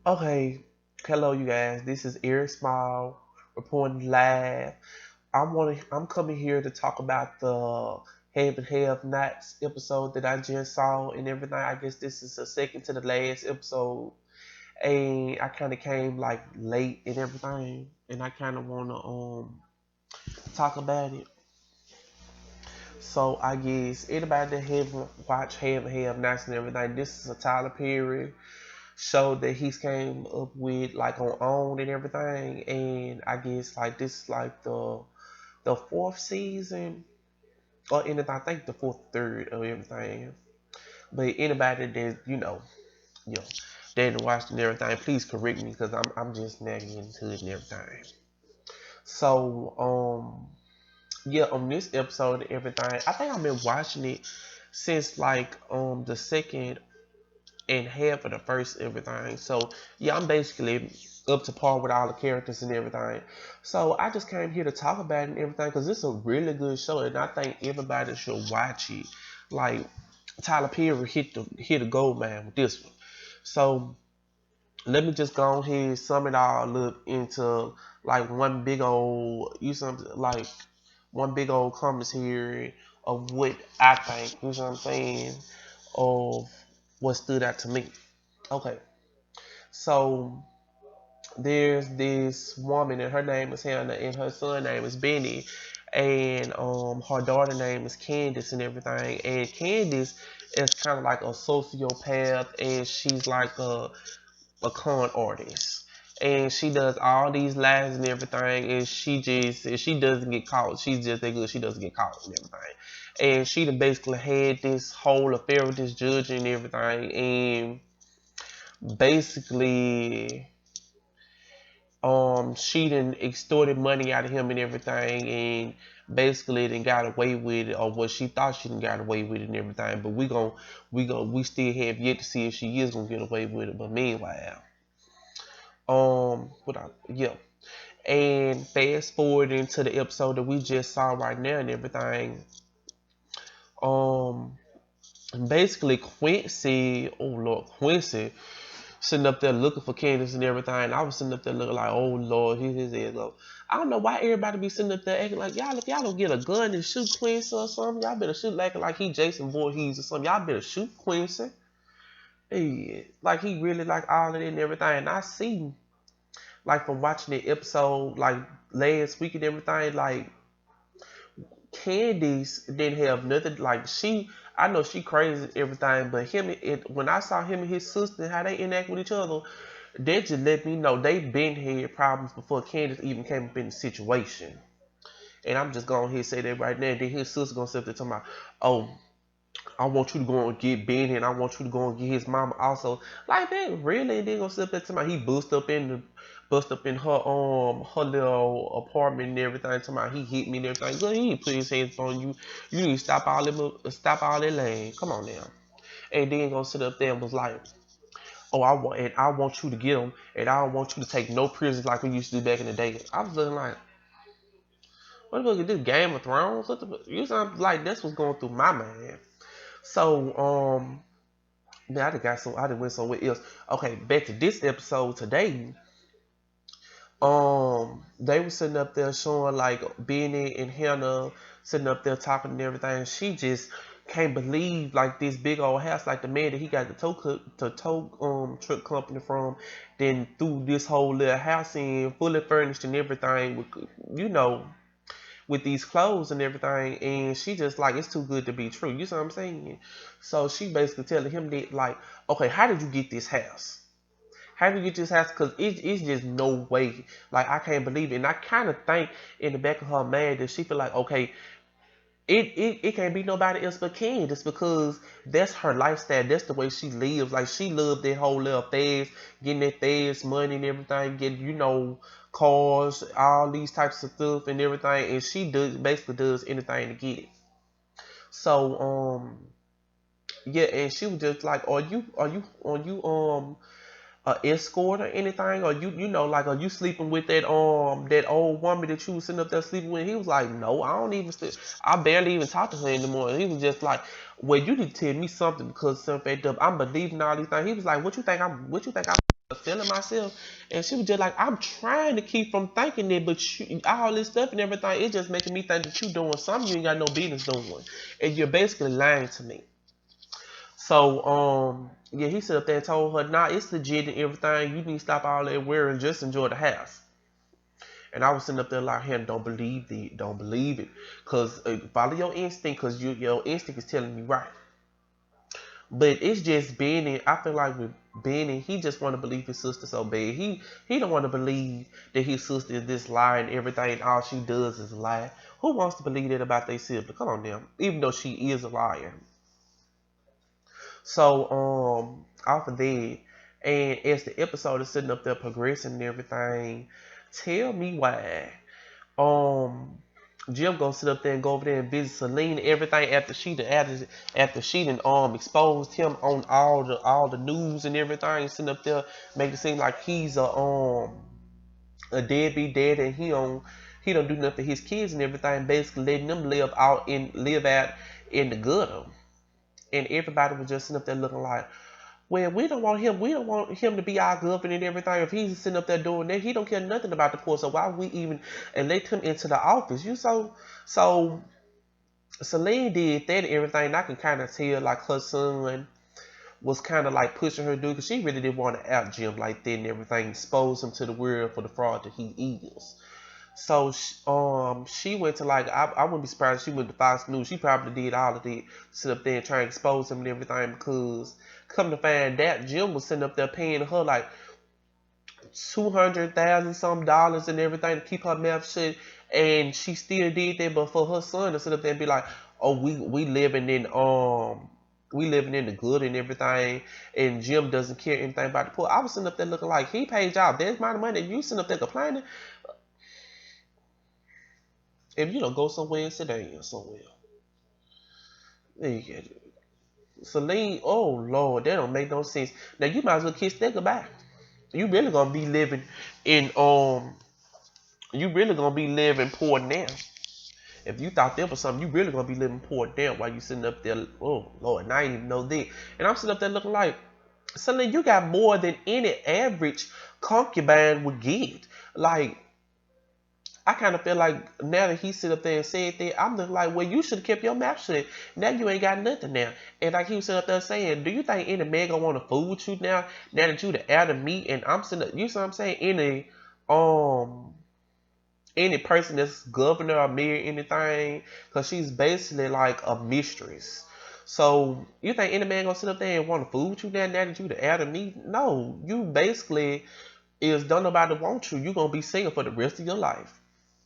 Okay, hello you guys. This is Eric Small reporting live. I'm coming here to talk about the Have and Have Nots episode that I just saw and everything. I guess this is the second to the last episode, and I kind of came like late and everything, and I kind of wanna talk about it. So I guess anybody that haven't watched Have and Have Nots and everything, this is a Tyler Perry show that he's came up with like on OWN and everything, and I guess like this is like the fourth season or anything. I think the fourth, third of everything. But anybody that you know, that didn't watch and everything, please correct me because I'm just now getting into it and everything. So yeah, on this episode and everything, I think I've been watching it since like the second and half of the first everything. So yeah, I'm basically up to par with all the characters and everything. So I just came here to talk about it and everything because it's a really good show and I think everybody should watch it. Like Tyler Perry hit the gold man with this one. So let me just go ahead and sum it all up into like one big old one big old commentary of what I think, you know what I'm saying, of what stood out to me. Okay, so there's this woman and her name is Hannah and her son name is Benny, and her daughter name is Candace and everything. And Candace is kind of like a sociopath, and she's like a con artist. And she does all these lies and everything, and she doesn't get caught. She's just that good. She doesn't get caught and everything. And she done basically had this whole affair with this judge and everything, and basically she done extorted money out of him and everything, and basically then got away with it, or what she thought she done got away with it and everything. But we still have yet to see if she is gonna get away with it. But meanwhile, yeah. And fast forward into the episode that we just saw right now and everything. Um, basically Quincy sitting up there looking for Candace and everything. I was sitting up there looking like, oh Lord, here his ass go. I don't know why everybody be sitting up there acting like y'all. If y'all don't get a gun and shoot Quincy or something, y'all better shoot like he Jason Voorhees or something. Y'all better shoot Quincy. Hey, like he really like all of it and everything. And I see like from watching the episode like last week and everything, like Candice didn't have nothing. Like I know she crazy and everything, but when I saw him and his sister how they interact with each other, that just let me know they been had problems before Candace even came up in the situation. And I'm just going to say that right now. And then his sister gonna sit there talking about, oh, I want you to go and get Benny, and I want you to go and get his mama also. Like that, really? And then gonna sit there talking about he bust up in her little apartment and everything. Talking about he hit me and everything. Good, he ain't put his hands on you. You need to stop all that lane. Come on now. And then gonna sit up there and was like, oh, I want you to get him, and I don't want you to take no prisoners like we used to do back in the day. I was looking like, what the fuck is this Game of Thrones? You sound like that's what's going through my mind. So, man, I done went somewhere else. Okay, back to this episode today. They were sitting up there showing like Benny and Hannah sitting up there talking and everything. She just can't believe like this big old house, like the man that he got the tow truck company from, then threw this whole little house in, fully furnished and everything with you know with these clothes and everything, and she just like it's too good to be true. You see what I'm saying? So she basically telling him that like, okay, how did you get this house? How did you get this house? Because it's just no way. Like I can't believe it. And I kind of think in the back of her mind that she feel like, okay, it can't be nobody else but Candace because that's her lifestyle. That's the way she lives. Like she loved that whole little fast, getting that fast money and everything, getting cars, all these types of stuff and everything. And she basically does anything to get it. So yeah, and she was just like, are you escort or anything, or like, are you sleeping with that old woman that you was sitting up there sleeping with? He was like, no, I don't even sleep. I barely even talk to her anymore. And he was just like, well, you need to tell me something because some fact up, I'm believing all these things. He was like, what you think I'm feeling myself. And she was just like, I'm trying to keep from thinking it, but all this stuff and everything, it's just making me think that you doing something you ain't got no business doing. And you're basically lying to me. So, yeah, he sat up there and told her, nah, it's legit and everything. You need to stop all that wearing, just enjoy the house. And I was sitting up there like, him, don't believe it, don't believe it. Because follow your instinct, because your instinct is telling you right. But it's just Benny. I feel like with Benny, he just want to believe his sister so bad. He don't want to believe that his sister is this lie and everything. And all she does is lie. Who wants to believe that about their sibling? Come on now. Even though she is a liar. So off of that, and as the episode is sitting up there progressing and everything, tell me why. Um, Jim gonna sit up there and go over there and visit Celine and everything after she done exposed him on all the news and everything, sitting up there making it seem like he's a deadbeat dad and he don't do nothing for his kids and everything, basically letting them live out in the gutter. And everybody was just sitting up there looking like, well, we don't want him. We don't want him to be our governor and everything. If he's sitting up there doing that, he don't care nothing about the poor. So why would we even elect him into the office? So Celine did that and everything. And I can kind of tell like her son was kind of like pushing her to do because she really didn't want to out Jim like that and everything, expose him to the world for the fraud that he is. So she went to like I wouldn't be surprised if she went to Fox News. She probably did all of it, sit up there and try and expose him and everything because come to find out Jim was sitting up there paying her like $200,000 some dollars and everything to keep her mouth shut, and she still did that. But for her son to sit up there and be like, oh we living in the good and everything, and Jim doesn't care anything about the poor. I was sitting up there looking like he paid y'all that amount of money. You sitting up there complaining. If you don't go somewhere and sit down somewhere. There you get it. Celine, oh Lord, that don't make no sense. Now you might as well kiss that goodbye. You really gonna be living in you really gonna be living poor now. If you thought that was something, you really gonna be living poor now while you sitting up there. Oh Lord, and I didn't even know that. And I'm sitting up there looking like, Celine, you got more than any average concubine would get. Like I kind of feel like now that he sit up there and said that, I'm just like, well, you should have kept your mouth shut. Now you ain't got nothing now. And like he was sitting up there saying, do you think any man gonna want to fool with you now? Now that you the out of me, and I'm sitting up, you see what I'm saying? Any person that's governor or mayor, anything, because she's basically like a mistress. So you think any man gonna sit up there and want to fool with you now that you the out of me? No, you basically is don't nobody want you. You gonna be single for the rest of your life.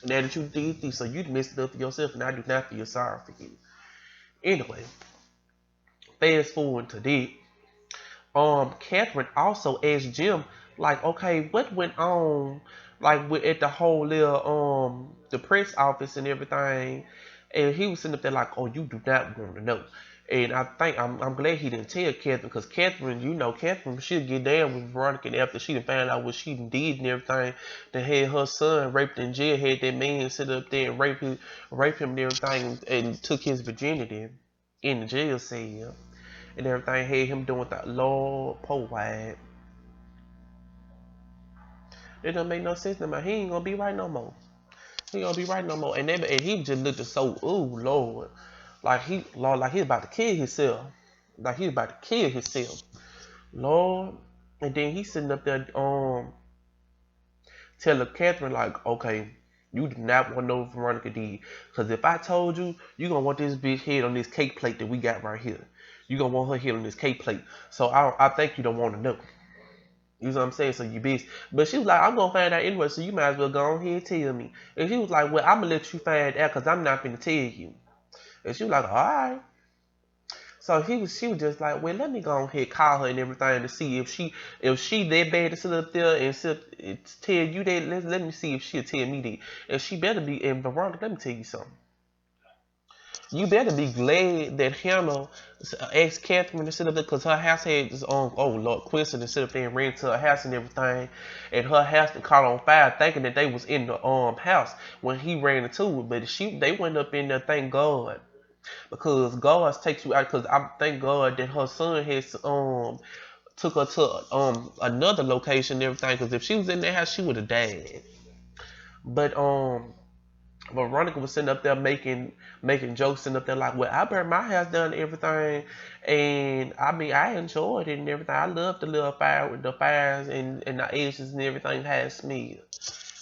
Now that you did this, so you messed it up for yourself, and I do not feel sorry for you. Anyway, fast forward to that. Catherine also asked Jim, like, okay, what went on, like, at the whole little, the press office and everything, and he was sitting up there like, oh, you do not want to know. And I think I'm glad he didn't tell Catherine because Catherine, Catherine, she'll get down with Veronica after she done found out what she did and everything. That had her son raped in jail, had that man sit up there and rape him and everything, and took his virginity in the jail cell and everything. Had him doing that. Lord, poor white. It don't make no sense no more. He ain't gonna be right no more. He gonna be right no more. And he just looked so, ooh, Lord. Like like he's about to kill himself. Like he's about to kill himself. Lord. And then he's sitting up there telling Catherine like, okay, you do not want to know Veronica did. Because if I told you, you gonna want this bitch head on this cake plate that we got right here. You gonna want her head on this cake plate. So I think you don't want to know. You know what I'm saying? So you bitch. But she was like, I'm gonna find out anyway, so you might as well go ahead and tell me. And she was like, well, I'm gonna let you find out because I'm not gonna tell you. And she was like, all right. So she was just like, well, let me go ahead call her and everything to see if she that bad to sit up there and tell you that. Let me see if she'll tell me that. And she better be. And Veronica, let me tell you something. You better be glad that Hannah asked Catherine to sit up there because her house had this oh Lord, Quincy to sit up there and ran to her house and everything, and her house caught on fire, thinking that they was in the house when he ran into it. But they went up in there, thank God. Because God takes you out. Because I thank God that her son has took her to another location and everything. Because if she was in that house, she would have died. But Veronica was sitting up there making jokes, sitting up there like, well, I burned my house down and everything, and I mean I enjoyed it and everything. I loved the little fire with the fires and the ashes and everything had smell.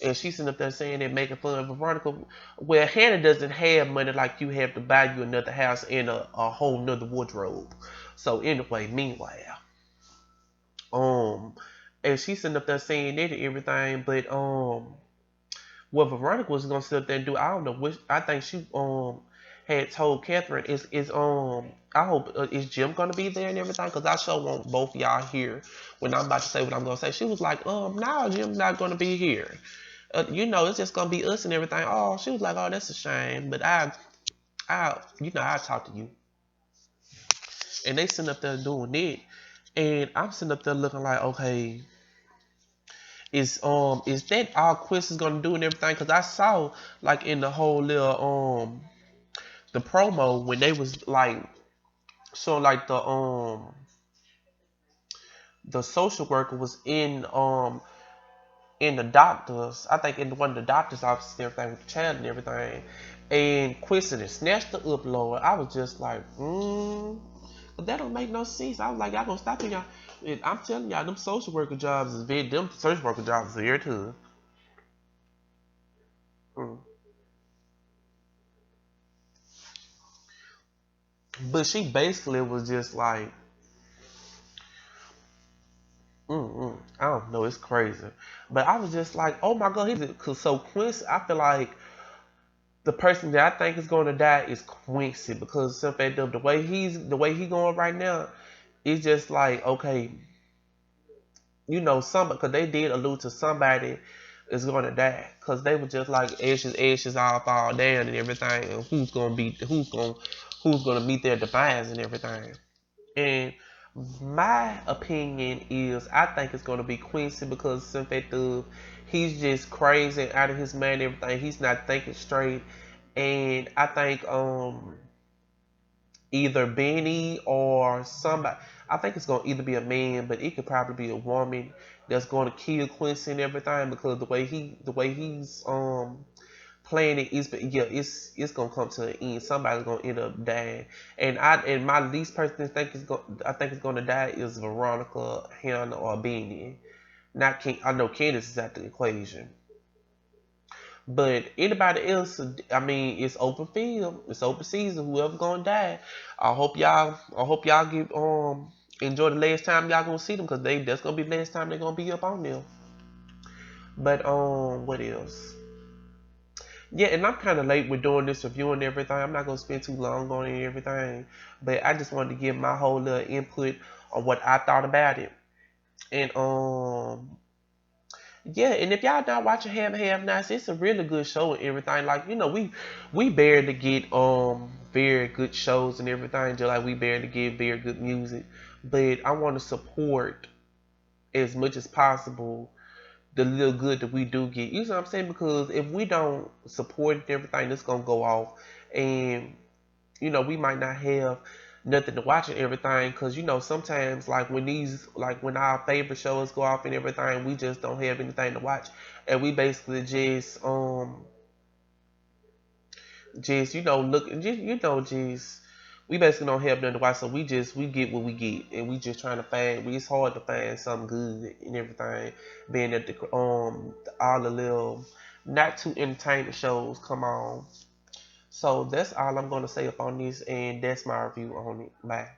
And she's sitting up there saying that, making fun of Veronica. Well, Hannah doesn't have money like you have to buy you another house and a whole nother wardrobe. So anyway, meanwhile, um, and she's sitting up there saying that and everything, but what Veronica was gonna sit up there and do, I don't know which. I think she had told Catherine is. I hope is Jim gonna be there and everything, because I sure want both y'all here when I'm about to say what I'm gonna say. She was like, no, Jim's not gonna be here. It's just gonna be us and everything. Oh, she was like, oh, that's a shame, but I talk to you. And they sitting up there doing it, and I'm sitting up there looking like, okay, is that all Quincy is gonna do and everything? Because I saw like in the whole little the promo when they was like showing like the social worker was in the doctor's, I think in one of the doctor's offices and everything with the child and everything, and Quincy just snatched the up, Lord. I was just like, but that don't make no sense. I was like, y'all gonna stop it, y'all. And I'm telling y'all, them social worker jobs is very, them social worker jobs are here too. Mm. But she basically was just like, I don't know, it's crazy. But I was just like, oh my god, cause so Quincy, I feel like the person that I think is going to die is Quincy, because the way he going right now, it's just like, okay, some, because they did allude to somebody is going to die, because they were just like ashes all fall down and everything, and who's going to meet their demise and everything. And my opinion is, I think it's going to be Quincy, because some fact of he's just crazy and out of his mind and everything. He's not thinking straight, and I think either Benny or somebody. I think it's gonna either be a man, but it could probably be a woman that's going to kill Quincy and everything, because the way he's playing it is, yeah, it's gonna come to an end. Somebody's gonna end up dying, and my least person I think is gonna die is Veronica, Hannah, or Benny. Not King. I know Candace is at the equation. But anybody else, I mean, it's open field, it's open season. Whoever gonna die, I hope y'all get enjoy the last time y'all gonna see them, because that's gonna be the last time they're gonna be up on them. But what else? Yeah, and I'm kind of late with doing this review and everything. I'm not gonna spend too long on it and everything, but I just wanted to give my whole little input on what I thought about it. And yeah, and if y'all not watching Have Nots, it's a really good show and everything. Like, we barely get very good shows and everything, just like we barely get very good music. But I want to support as much as possible the little good that we do get. You know what I'm saying? Because if we don't support it and everything, it's gonna go off, and we might not have nothing to watch and everything, because sometimes, like when our favorite shows go off and everything, we just don't have anything to watch, and we basically just look, just we basically don't have nothing to watch, so we get what we get, and we just trying to find. It's hard to find something good and everything, being that the all the little not too entertaining shows come on. So that's all I'm gonna say up on this, and that's my review on it. Bye.